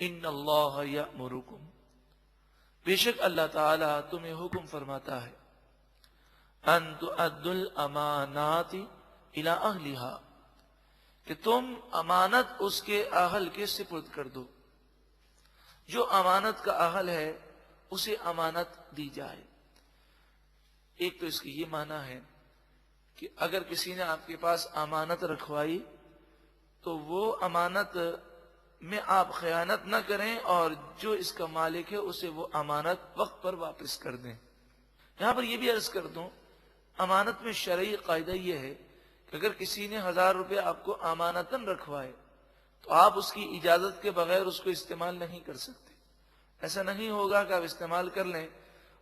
ان اللہ یأمرکم، بے شک اللہ تعالی تمہیں حکم فرماتا ہے، ان تؤدوا الامانات الی اہلھا، کہ تم امانت اس کے اہل کے سپرد کر دو، جو امانت کا اہل ہے اسے امانت دی جائے۔ ایک تو اس کی یہ معنی ہے کہ اگر کسی نے آپ کے پاس امانت رکھوائی تو وہ امانت میں آپ خیانت نہ کریں، اور جو اس کا مالک ہے اسے وہ امانت وقت پر واپس کر دیں۔ یہاں پر یہ بھی عرض کر دوں، امانت میں شرعی قاعدہ یہ ہے کہ اگر کسی نے 1000 روپے آپ کو امانتاً رکھوائے تو آپ اس کی اجازت کے بغیر اس کو استعمال نہیں کر سکتے۔ ایسا نہیں ہوگا کہ آپ استعمال کر لیں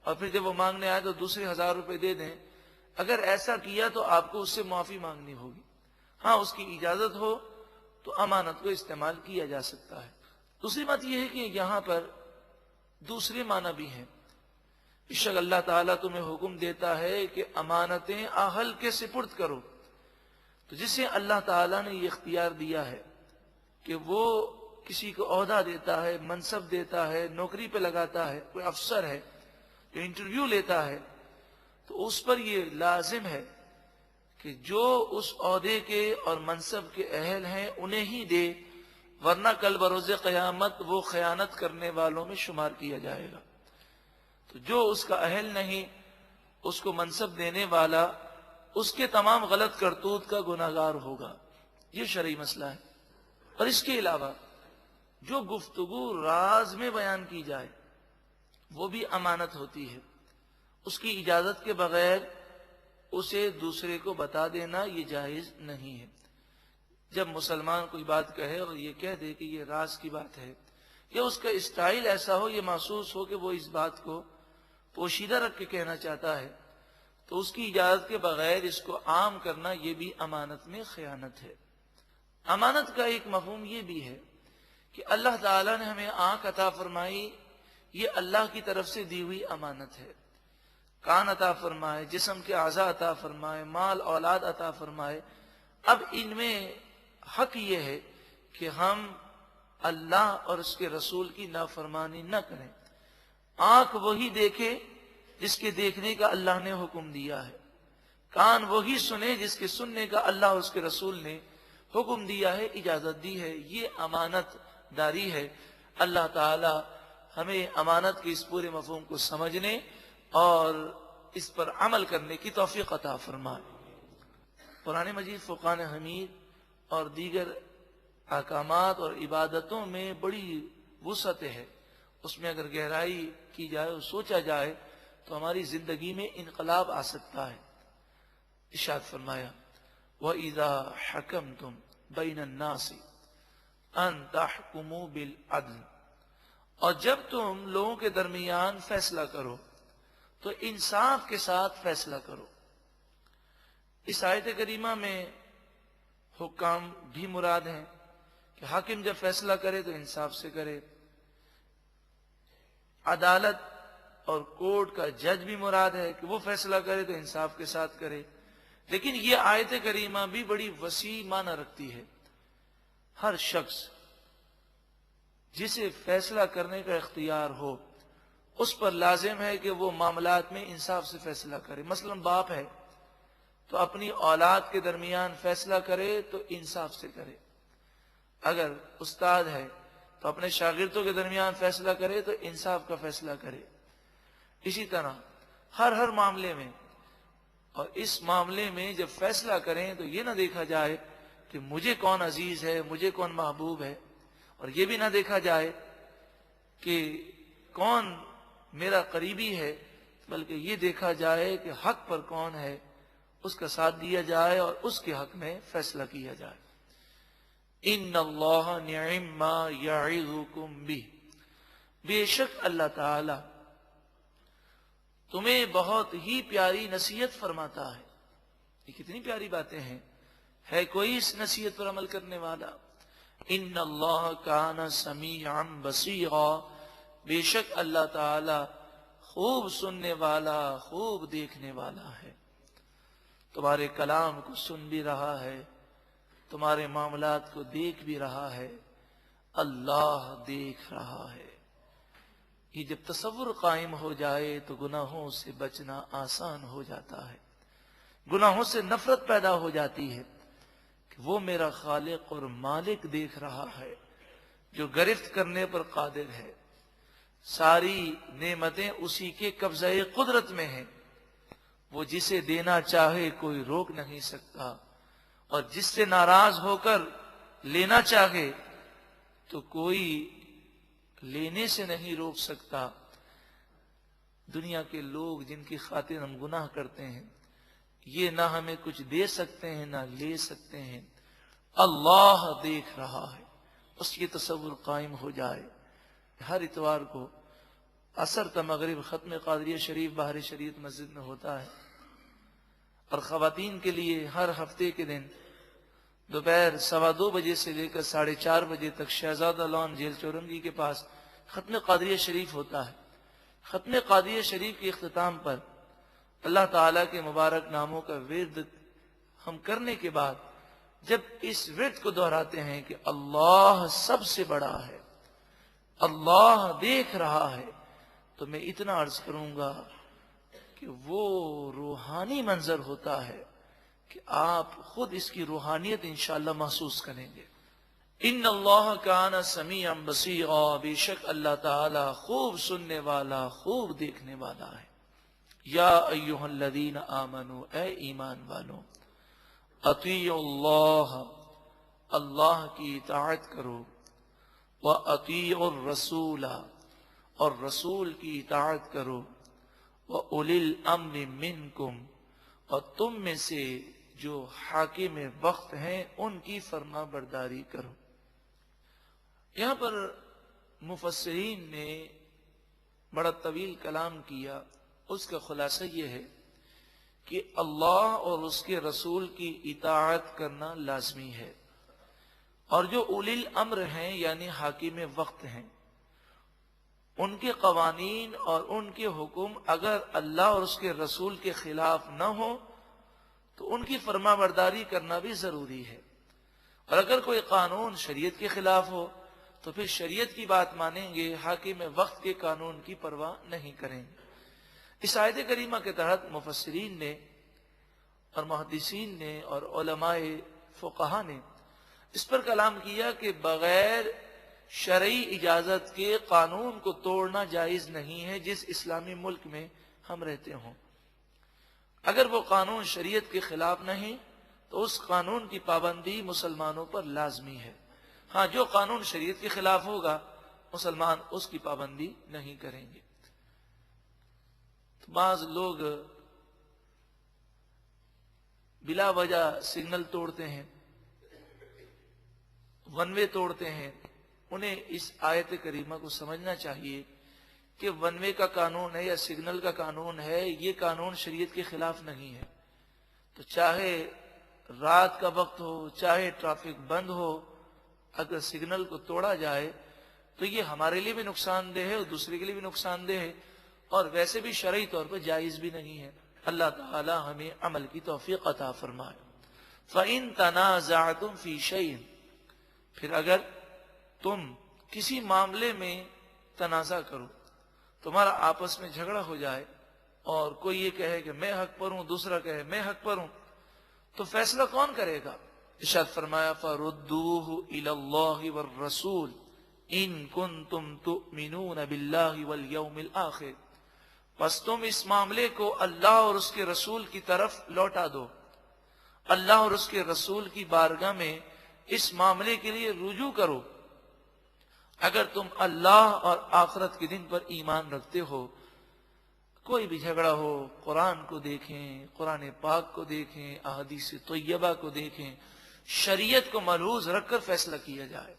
اور پھر جب وہ مانگنے آئے تو دوسرے 1000 روپے دے دیں۔ اگر ایسا کیا تو آپ کو اس سے معافی مانگنی ہوگی۔ ہاں، اس کی اجازت ہو تو امانت کو استعمال کیا جا سکتا ہے۔ دوسری بات یہ ہے کہ یہاں پر دوسرے معنی بھی ہیں۔ بے شک اللہ تعالیٰ تمہیں حکم دیتا ہے کہ امانتیں اہل کے سپرد کرو، تو جسے اللہ تعالیٰ نے یہ اختیار دیا ہے کہ وہ کسی کو عہدہ دیتا ہے، منصب دیتا ہے، نوکری پہ لگاتا ہے، کوئی افسر ہے جو انٹرویو لیتا ہے، تو اس پر یہ لازم ہے کہ جو اس عہدے کے اور منصب کے اہل ہیں انہیں ہی دے، ورنہ کل بروز قیامت وہ خیانت کرنے والوں میں شمار کیا جائے گا۔ تو جو اس کا اہل نہیں، اس کو منصب دینے والا اس کے تمام غلط کرتوت کا گناہگار ہوگا۔ یہ شرعی مسئلہ ہے۔ اور اس کے علاوہ جو گفتگو راز میں بیان کی جائے وہ بھی امانت ہوتی ہے۔ اس کی اجازت کے بغیر اسے دوسرے کو بتا دینا یہ جائز نہیں ہے۔ جب مسلمان کوئی بات کہے اور یہ کہہ دے کہ یہ راز کی بات ہے، یا اس کا اسٹائل ایسا ہو، یہ محسوس ہو کہ وہ اس بات کو پوشیدہ رکھ کے کہنا چاہتا ہے، تو اس کی اجازت کے بغیر اس کو عام کرنا یہ بھی امانت میں خیانت ہے۔ امانت کا ایک مفہوم یہ بھی ہے کہ اللہ تعالیٰ نے ہمیں آنکھ عطا فرمائی، یہ اللہ کی طرف سے دی ہوئی امانت ہے۔ کان عطا فرمائے، جسم کے اعضاء عطا فرمائے، مال اولاد عطا فرمائے، اب ان میں حق یہ ہے کہ ہم اللہ اور اس کے رسول کی نافرمانی نہ کریں۔ آنکھ وہی دیکھے جس کے دیکھنے کا اللہ نے حکم دیا ہے، کان وہی سنے جس کے سننے کا اللہ اور اس کے رسول نے حکم دیا ہے، اجازت دی ہے۔ یہ امانت داری ہے۔ اللہ تعالی ہمیں امانت کے اس پورے مفہوم کو سمجھنے اور اس پر عمل کرنے کی توفیق عطا فرمائے۔ قرآن مجید، فرقان حمید اور دیگر احکامات اور عبادتوں میں بڑی وسعت ہے۔ اس میں اگر گہرائی کی جائے اور سوچا جائے تو ہماری زندگی میں انقلاب آ سکتا ہے۔ ارشاد فرمایا، وَإِذَا حَكَمْتُمْ بَيْنَ النَّاسِ أَن تَحْكُمُوا بِالْعَدْلِ، اور جب تم لوگوں کے درمیان فیصلہ کرو تو انصاف کے ساتھ فیصلہ کرو۔ اس آیت کریمہ میں حکام بھی مراد ہیں کہ حاکم جب فیصلہ کرے تو انصاف سے کرے۔ عدالت اور کورٹ کا جج بھی مراد ہے کہ وہ فیصلہ کرے تو انصاف کے ساتھ کرے۔ لیکن یہ آیت کریمہ بھی بڑی وسیع معنی رکھتی ہے۔ ہر شخص جسے فیصلہ کرنے کا اختیار ہو اس پر لازم ہے کہ وہ معاملات میں انصاف سے فیصلہ کرے۔ مثلا باپ ہے تو اپنی اولاد کے درمیان فیصلہ کرے تو انصاف سے کرے۔ اگر استاد ہے تو اپنے شاگردوں کے درمیان فیصلہ کرے تو انصاف کا فیصلہ کرے۔ اسی طرح ہر معاملے میں، اور اس معاملے میں جب فیصلہ کریں تو یہ نہ دیکھا جائے کہ مجھے کون عزیز ہے، مجھے کون محبوب ہے، اور یہ بھی نہ دیکھا جائے کہ کون میرا قریبی ہے، بلکہ یہ دیکھا جائے کہ حق پر کون ہے، اس کا ساتھ دیا جائے اور اس کے حق میں فیصلہ کیا جائے۔ ان اللہ نعم ما یعظکم بہ، بے شک اللہ تعالی تمہیں بہت ہی پیاری نصیحت فرماتا ہے۔ یہ کتنی پیاری باتیں ہیں، ہے کوئی اس نصیحت پر عمل کرنے والا؟ ان اللہ کان سمیعا بصیرا، بے شک اللہ تعالی خوب سننے والا، خوب دیکھنے والا ہے۔ تمہارے کلام کو سن بھی رہا ہے، تمہارے معاملات کو دیکھ بھی رہا ہے، اللہ دیکھ رہا ہے۔ یہ جب تصور قائم ہو جائے تو گناہوں سے بچنا آسان ہو جاتا ہے، گناہوں سے نفرت پیدا ہو جاتی ہے کہ وہ میرا خالق اور مالک دیکھ رہا ہے جو گرفت کرنے پر قادر ہے، ساری نعمتیں اسی کے قبضہ قدرت میں ہیں، وہ جسے دینا چاہے کوئی روک نہیں سکتا، اور جس سے ناراض ہو کر لینا چاہے تو کوئی لینے سے نہیں روک سکتا۔ دنیا کے لوگ جن کی خاطر ہم گناہ کرتے ہیں، یہ نہ ہمیں کچھ دے سکتے ہیں نہ لے سکتے ہیں، اللہ دیکھ رہا ہے، اس کی تصور قائم ہو جائے۔ ہر اتوار کو عصر تا مغرب ختم قادریہ شریف باہر شریعت مسجد میں ہوتا ہے، اور خواتین کے لیے ہر ہفتے کے دن دوپہر 2:15 بجے سے لے کر 4:30 بجے تک شہزادہ لان جیل چورنگی کے پاس ختم قادریہ شریف ہوتا ہے۔ ختم قادریہ شریف کے اختتام پر اللہ تعالیٰ کے مبارک ناموں کا ورد ہم کرنے کے بعد جب اس ورد کو دہراتے ہیں کہ اللہ سب سے بڑا ہے، اللہ دیکھ رہا ہے، تو میں اتنا عرض کروں گا کہ وہ روحانی منظر ہوتا ہے کہ آپ خود اس کی روحانیت انشاءاللہ محسوس کریں گے۔ ان اللہ کان سمیعا بصیرا، بے شک اللہ تعالی خوب سننے والا، خوب دیکھنے والا ہے۔ یا ایھا الذین آمنوا، اے ایمان والو، اطیعوا اللہ، اللہ کی اطاعت کرو، واطیعوا الرسول، اور رسول کی اطاعت کرو، وَأُولِي الْأَمْرِ مِنْكُمْ، اور تم میں سے جو حاکم وقت ہیں ان کی فرما برداری کرو۔ یہاں پر مفسرین نے بڑا طویل کلام کیا، اس کا خلاصہ یہ ہے کہ اللہ اور اس کے رسول کی اطاعت کرنا لازمی ہے، اور جو اولی الامر ہیں یعنی حاکم وقت ہیں، ان کے قوانین اور ان کے حکم اگر اللہ اور اس کے رسول کے خلاف نہ ہو تو ان کی فرما برداری کرنا بھی ضروری ہے، اور اگر کوئی قانون شریعت کے خلاف ہو تو پھر شریعت کی بات مانیں گے، حاکم وقت کے قانون کی پرواہ نہیں کریں گے۔ اس آیت کریمہ کے تحت مفسرین نے اور محدثین نے اور علماء فقہا نے اس پر کلام کیا کہ بغیر شرعی اجازت کے قانون کو توڑنا جائز نہیں ہے جس اسلامی ملک میں ہم رہتے ہوں۔ اگر وہ قانون شریعت کے خلاف نہیں تو اس قانون کی پابندی مسلمانوں پر لازمی ہے۔ ہاں، جو قانون شریعت کے خلاف ہوگا مسلمان اس کی پابندی نہیں کریں گے۔ تو بعض لوگ بلا وجہ سگنل توڑتے ہیں، ون وے توڑتے ہیں، انہیں اس آیت کریمہ کو سمجھنا چاہیے کہ ون وے کا قانون ہے یا سگنل کا قانون ہے، یہ قانون شریعت کے خلاف نہیں ہے۔ تو چاہے رات کا وقت ہو، چاہے ٹریفک بند ہو، اگر سگنل کو توڑا جائے تو یہ ہمارے لیے بھی نقصان دہ ہے اور دوسرے کے لیے بھی نقصان دہ ہے، اور ویسے بھی شرعی طور پر جائز بھی نہیں ہے۔ اللہ تعالی ہمیں عمل کی توفیق عطا فرمائے۔ فَإِن تَنَازَعْتُمْ فِي شَيْءٍ، پھر اگر تم کسی معاملے میں تنازع کرو، تمہارا آپس میں جھگڑا ہو جائے اور کوئی یہ کہے کہ میں حق پر ہوں، دوسرا کہے میں حق پر ہوں، تو فیصلہ کون کرے گا؟ ارشاد فرمایا فَرُدُّوهُ إِلَى اللَّهِ وَالرَّسُولِ إِن كُنتُمْ تُؤْمِنُونَ بِاللَّهِ وَالْيَوْمِ الْآخِرِ، پس تم اس معاملے کو اللہ اور اس کے رسول کی طرف لوٹا دو، اللہ اور اس کے رسول کی بارگاہ میں اس معاملے کے لیے رجوع کرو۔ اگر تم اللہ اور آخرت کے دن پر ایمان رکھتے ہو، کوئی بھی جھگڑا ہو، قرآن کو دیکھیں، قرآن پاک کو دیکھیں، احادیث طیبہ کو دیکھیں، شریعت کو ملحوظ رکھ کر فیصلہ کیا جائے۔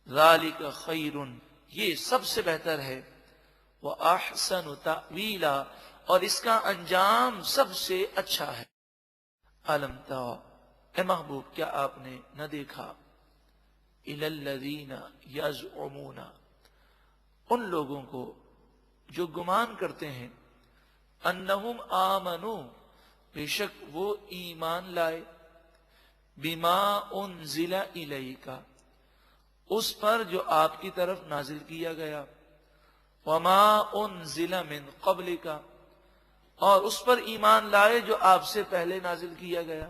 ذالک خیر، یہ سب سے بہتر ہے، وَأَحْسَنُ تَأْوِيلًا، اور اس کا انجام سب سے اچھا ہے۔ أَلَمْ تَرَ، اے محبوب کیا آپ نے نہ دیکھا، إِلَى الَّذِينَ يَزْعُمُونَ، ان لوگوں کو جو گمان کرتے ہیں، انہم آمنوا، بے شک وہ ایمان لائے، بما انزل الیک، اس پر جو آپ کی طرف نازل کیا گیا، وما انزل من قبلک، اور اس پر ایمان لائے جو آپ سے پہلے نازل کیا گیا۔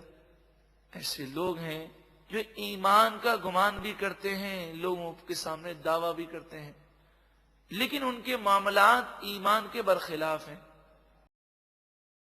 ایسے لوگ ہیں جو ایمان کا گمان بھی کرتے ہیں، لوگوں کے سامنے دعویٰ بھی کرتے ہیں، لیکن ان کے معاملات ایمان کے برخلاف ہیں۔